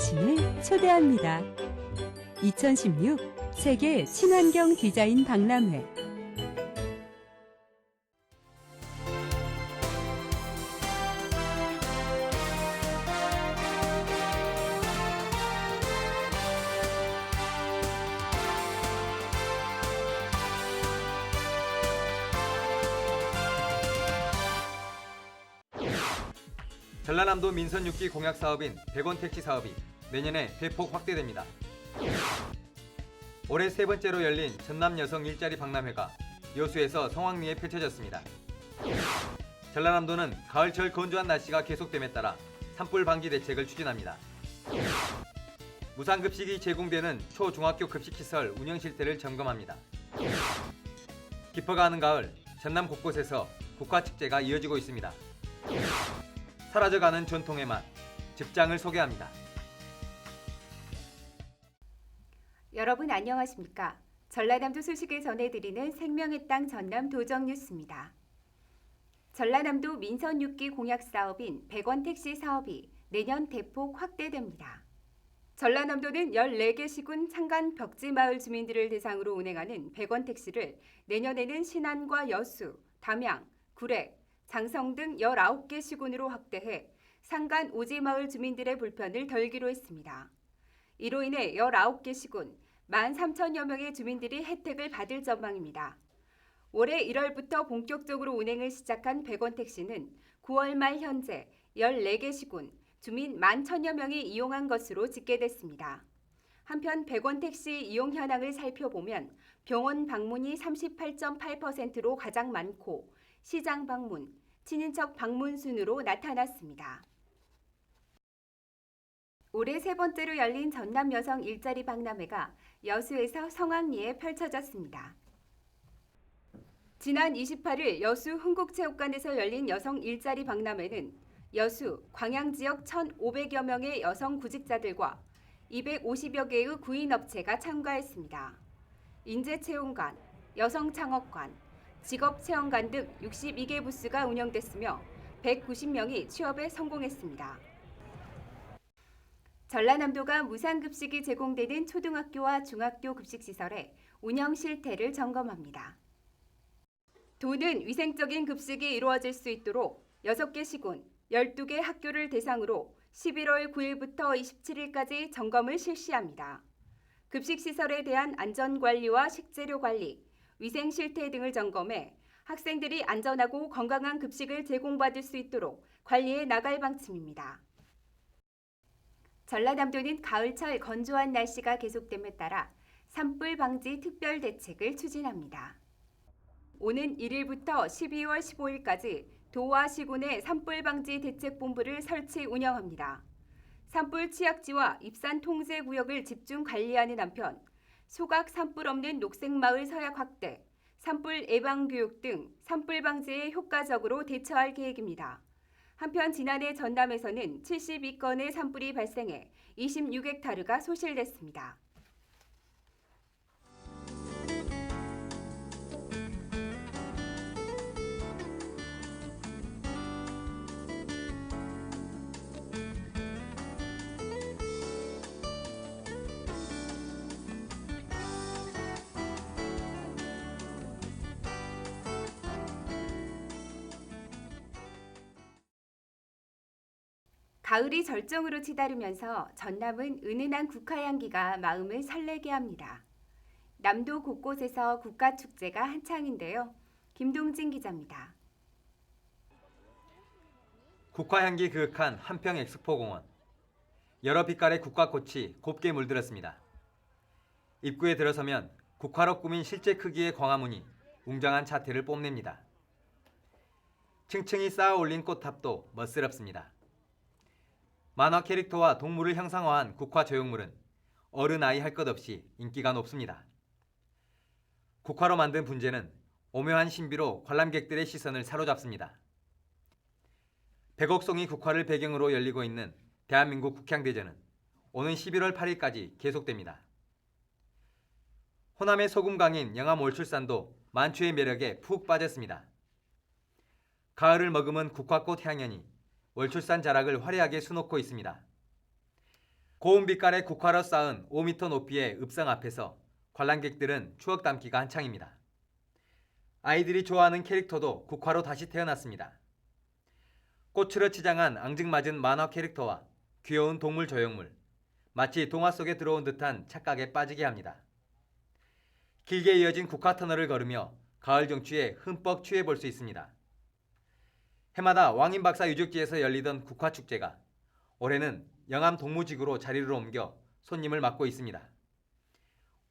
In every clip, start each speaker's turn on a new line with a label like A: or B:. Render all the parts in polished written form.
A: 당신을 초대합니다. 2016 세계 친환경 디자인 박람회.
B: 전라남도 민선 6기 공약 사업인 100원 택시 사업이 내년에 대폭 확대됩니다. 올해 세 번째로 열린 전남 여성 일자리 박람회가 여수에서 성황리에 펼쳐졌습니다. 전라남도는 가을철 건조한 날씨가 계속됨에 따라 산불 방지 대책을 추진합니다. 무상급식이 제공되는 초중학교 급식시설 운영 실태를 점검합니다. 깊어가는 가을, 전남 곳곳에서 국화축제가 이어지고 있습니다. 사라져가는 전통의 맛, 즙장을 소개합니다.
C: 여러분 안녕하십니까? 전라남도 소식을 전해드리는 생명의 땅 전남 도정뉴스입니다. 전라남도 민선 6기 공약 사업인 100원 택시 사업이 내년 대폭 확대됩니다. 전라남도는 14개 시군 창간 벽지마을 주민들을 대상으로 운행하는 100원 택시를 내년에는 신안과 여수, 담양, 구례, 장성 등 19개 시군으로 확대해 상간 오지마을 주민들의 불편을 덜기로 했습니다. 이로 인해 19개 시군 13,000여 명의 주민들이 혜택을 받을 전망입니다. 올해 1월부터 본격적으로 운행을 시작한 100원 택시는 9월 말 현재 14개 시군 주민 11,000여 명이 이용한 것으로 집계됐습니다. 한편 100원 택시 이용 현황을 살펴보면 병원 방문이 38.8%로 가장 많고 시장 방문, 친인척 방문 순으로 나타났습니다. 올해 세 번째로 열린 전남 여성 일자리 박람회가 여수에서 성황리에 펼쳐졌습니다. 지난 28일 여수 흥국체육관에서 열린 여성 일자리 박람회는 여수, 광양 지역 1,500여 명의 여성 구직자들과 250여 개의 구인업체가 참가했습니다. 인재채용관, 여성창업관, 직업체험관 등 62개 부스가 운영됐으며 190명이 취업에 성공했습니다. 전라남도가 무상급식이 제공되는 초등학교와 중학교 급식시설의 운영 실태를 점검합니다. 도는 위생적인 급식이 이루어질 수 있도록 6개 시군, 12개 학교를 대상으로 11월 9일부터 27일까지 점검을 실시합니다. 급식시설에 대한 안전관리와 식재료 관리, 위생 실태 등을 점검해 학생들이 안전하고 건강한 급식을 제공받을 수 있도록 관리해 나갈 방침입니다. 전라남도는 가을철 건조한 날씨가 계속됨에 따라 산불 방지 특별 대책을 추진합니다. 오는 1일부터 12월 15일까지 도와 시군의 산불 방지 대책본부를 설치 운영합니다. 산불 취약지와 입산 통제 구역을 집중 관리하는 한편 소각 산불 없는 녹색마을 서약 확대, 산불 예방 교육 등 산불 방지에 효과적으로 대처할 계획입니다. 한편 지난해 전남에서는 72건의 산불이 발생해 26헥타르가 소실됐습니다. 가을이 절정으로 치달으면서 전남은 은은한 국화향기가 마음을 설레게 합니다. 남도 곳곳에서 국화축제가 한창인데요. 김동진 기자입니다.
B: 국화향기 그윽한 한평 엑스포공원. 여러 빛깔의 국화꽃이 곱게 물들었습니다. 입구에 들어서면 국화로 꾸민 실제 크기의 광화문이 웅장한 자태를 뽐냅니다. 층층이 쌓아 올린 꽃탑도 멋스럽습니다. 만화 캐릭터와 동물을 형상화한 국화 조형물은 어른 아이 할 것 없이 인기가 높습니다. 국화로 만든 분재는 오묘한 신비로 관람객들의 시선을 사로잡습니다. 100억 송이 국화를 배경으로 열리고 있는 대한민국 국향대전은 오는 11월 8일까지 계속됩니다. 호남의 소금강인 영암 월출산도 만추의 매력에 푹 빠졌습니다. 가을을 머금은 국화꽃 향연이 월출산 자락을 화려하게 수놓고 있습니다. 고운 빛깔의 국화로 쌓은 5m 높이의 읍성 앞에서 관람객들은 추억 담기가 한창입니다. 아이들이 좋아하는 캐릭터도 국화로 다시 태어났습니다. 꽃으로 치장한 앙증맞은 만화 캐릭터와 귀여운 동물 조형물, 마치 동화 속에 들어온 듯한 착각에 빠지게 합니다. 길게 이어진 국화 터널을 걸으며 가을 정취에 흠뻑 취해볼 수 있습니다. 해마다 왕인박사 유적지에서 열리던 국화축제가 올해는 영암 동무지구로 자리를 옮겨 손님을 맡고 있습니다.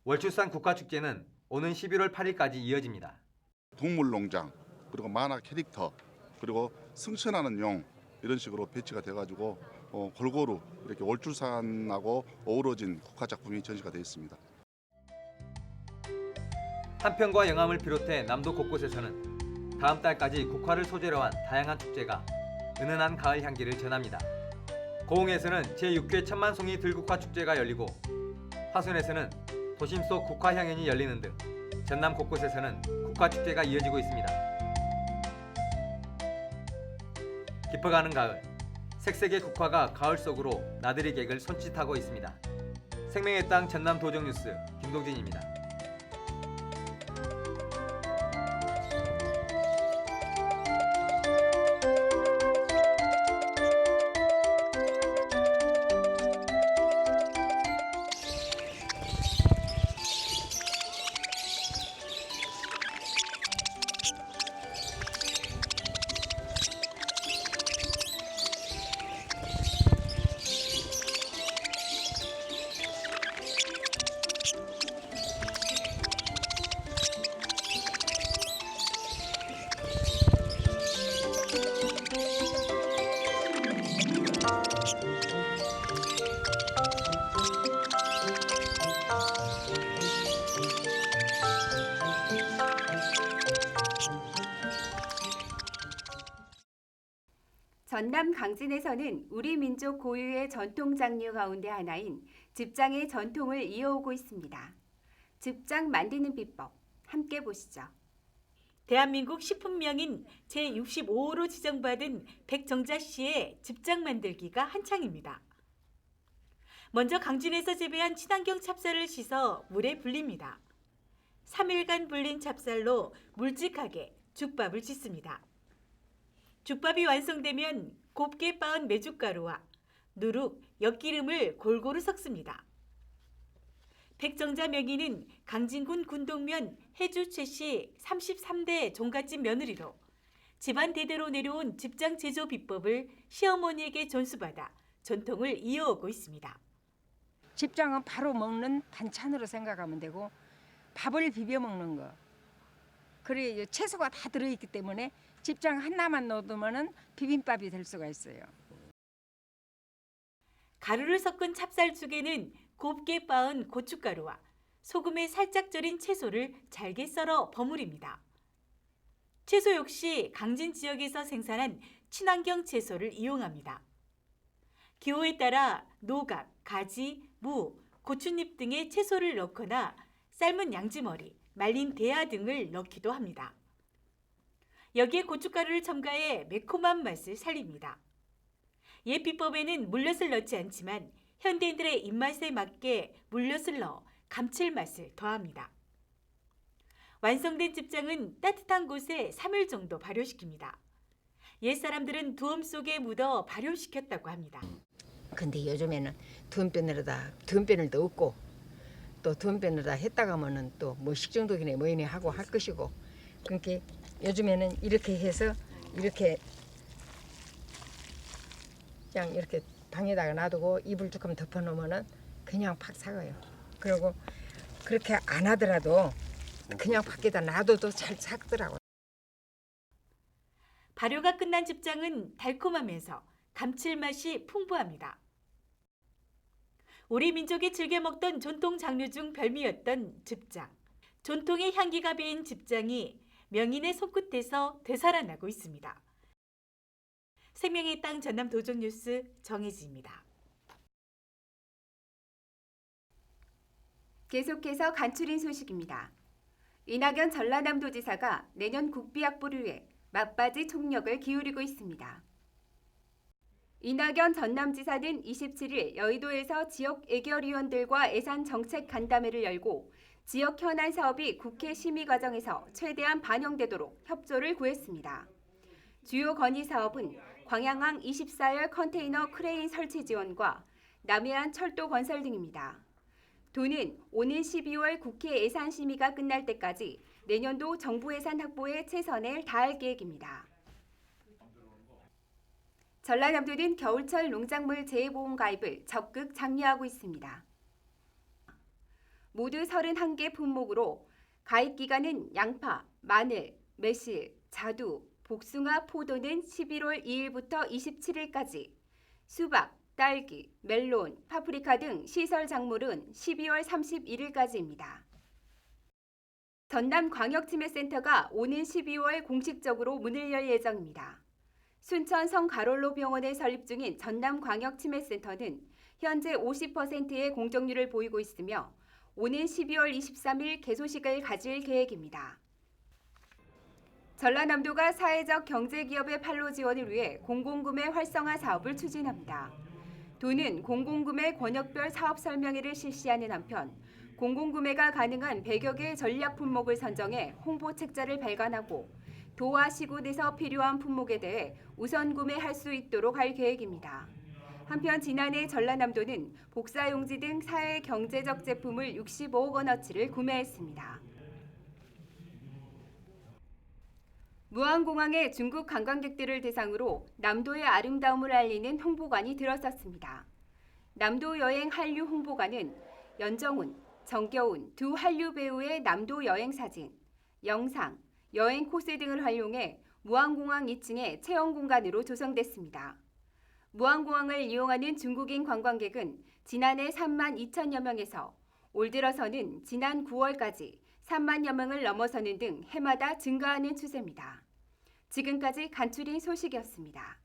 B: 월출산 국화축제는 오는 11월 8일까지 이어집니다.
D: 동물농장, 그리고 만화 캐릭터, 그리고 승천하는 용 이런 식으로 배치가 돼가지고 골고루 이렇게 월출산하고 어우러진 국화 작품이 전시가 되어 있습니다.
B: 한평과 영암을 비롯해 남도 곳곳에서는 다음 달까지 국화를 소재로 한 다양한 축제가 은은한 가을 향기를 전합니다. 고흥에서는 제6회 천만송이 들국화 축제가 열리고 화순에서는 도심 속 국화 향연이 열리는 등 전남 곳곳에서는 국화 축제가 이어지고 있습니다. 깊어가는 가을, 색색의 국화가 가을 속으로 나들이 객을 손짓하고 있습니다. 생명의 땅 전남 도정 뉴스 김동진입니다.
C: 전남 강진에서는 우리 민족 고유의 전통 장류 가운데 하나인 즙장의 전통을 이어오고 있습니다. 즙장 만드는 비법 함께 보시죠.
E: 대한민국 식품명인 제65호로 지정받은 백정자 씨의 즙장 만들기가 한창입니다. 먼저 강진에서 재배한 친환경 찹쌀을 씻어 물에 불립니다. 3일간 불린 찹쌀로 묵직하게 죽밥을 짓습니다. 죽밥이 완성되면 곱게 빻은 메주가루와 누룩, 엿기름을 골고루 섞습니다. 백정자 명의는 강진군 군동면 해주 최씨 33대 종갓집 며느리로 집안 대대로 내려온 즙장 제조 비법을 시어머니에게 전수받아 전통을 이어오고 있습니다.
F: 즙장은 바로 먹는 반찬으로 생각하면 되고 밥을 비벼 먹는 거. 그래 채소가 다 들어있기 때문에 즙장 하나만 넣으면 비빔밥이 될 수가 있어요.
E: 가루를 섞은 찹쌀죽에는 곱게 빻은 고춧가루와 소금에 살짝 절인 채소를 잘게 썰어 버무립니다. 채소 역시 강진 지역에서 생산한 친환경 채소를 이용합니다. 기호에 따라 노각, 가지, 무, 고추잎 등의 채소를 넣거나 삶은 양지머리, 말린 대하 등을 넣기도 합니다. 여기에 고춧가루를 첨가해 매콤한 맛을 살립니다. 옛 비법에는 물엿을 넣지 않지만 현대인들의 입맛에 맞게 물엿을 넣어 감칠맛을 더합니다. 완성된 즙장은 따뜻한 곳에 3일 정도 발효시킵니다. 옛 사람들은 두엄 속에 묻어 발효시켰다고 합니다.
F: 근데 요즘에는 두엄변을 넣고 또 두엄변에다 했다가 하면은 또 뭐 식중독이네 뭐이네 하고 할 것이고, 그러니까 요즘에는 이렇게 해서 이렇게 그냥 이렇게 방에다가 놔두고 이불 조금 덮어놓으면은 그냥 팍 삭아요. 그리고 그렇게 안 하더라도 그냥 밖에다 놔둬도 잘 삭더라고요.
E: 발효가 끝난 즙장은 달콤하면서 감칠맛이 풍부합니다. 우리 민족이 즐겨 먹던 전통 장류 중 별미였던 즙장. 전통의 향기가 배인 즙장이 명인의 손끝에서 되살아나고 있습니다. 생명의 땅 전남 도정 뉴스 정혜지입니다.
C: 계속해서 간추린 소식입니다. 이낙연 전라남도지사가 내년 국비 확보를 위해 막바지 총력을 기울이고 있습니다. 이낙연 전남지사는 27일 여의도에서 지역 예결위원들과 예산 정책 간담회를 열고 지역 현안 사업이 국회 심의 과정에서 최대한 반영되도록 협조를 구했습니다. 주요 건의 사업은 광양항 24열 컨테이너 크레인 설치 지원과 남해안 철도 건설 등입니다. 도는 오는 12월 국회 예산 심의가 끝날 때까지 내년도 정부 예산 확보에 최선을 다할 계획입니다. 전라남도는 겨울철 농작물 재해보험 가입을 적극 장려하고 있습니다. 모두 31개 품목으로 가입 기간은 양파, 마늘, 매실, 자두, 복숭아, 포도는 11월 2일부터 27일까지, 수박, 딸기, 멜론, 파프리카 등 시설 작물은 12월 31일까지입니다. 전남광역치매센터가 오는 12월 공식적으로 문을 열 예정입니다. 순천 성가롤로 병원에 설립 중인 전남광역치매센터는 현재 50%의 공정률을 보이고 있으며 오는 12월 23일 개소식을 가질 계획입니다. 전라남도가 사회적 경제기업의 판로 지원을 위해 공공구매 활성화 사업을 추진합니다. 도는 공공구매 권역별 사업 설명회를 실시하는 한편 공공구매가 가능한 100여 개의 전략 품목을 선정해 홍보 책자를 발간하고 도와 시군에서 필요한 품목에 대해 우선 구매할 수 있도록 할 계획입니다. 한편 지난해 전라남도는 복사용지 등 사회 경제적 제품을 65억 원어치를 구매했습니다. 무안공항에 중국 관광객들을 대상으로 남도의 아름다움을 알리는 홍보관이 들어섰습니다. 남도 여행 한류 홍보관은 연정훈, 정겨운 두 한류 배우의 남도 여행 사진, 영상, 여행 코스 등을 활용해 무안공항 2층의 체험 공간으로 조성됐습니다. 무안공항을 이용하는 중국인 관광객은 지난해 3만 2천여 명에서 올 들어서는 지난 9월까지 3만여 명을 넘어서는 등 해마다 증가하는 추세입니다. 지금까지 간추린 소식이었습니다.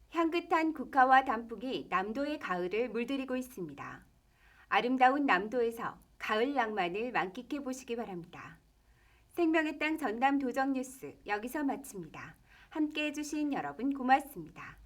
C: 향긋한 국화와 단풍이 남도의 가을을 물들이고 있습니다. 아름다운 남도에서 가을 낭만을 만끽해 보시기 바랍니다. 생명의 땅 전남 도정 뉴스 여기서 마칩니다. 함께해 주신 여러분 고맙습니다.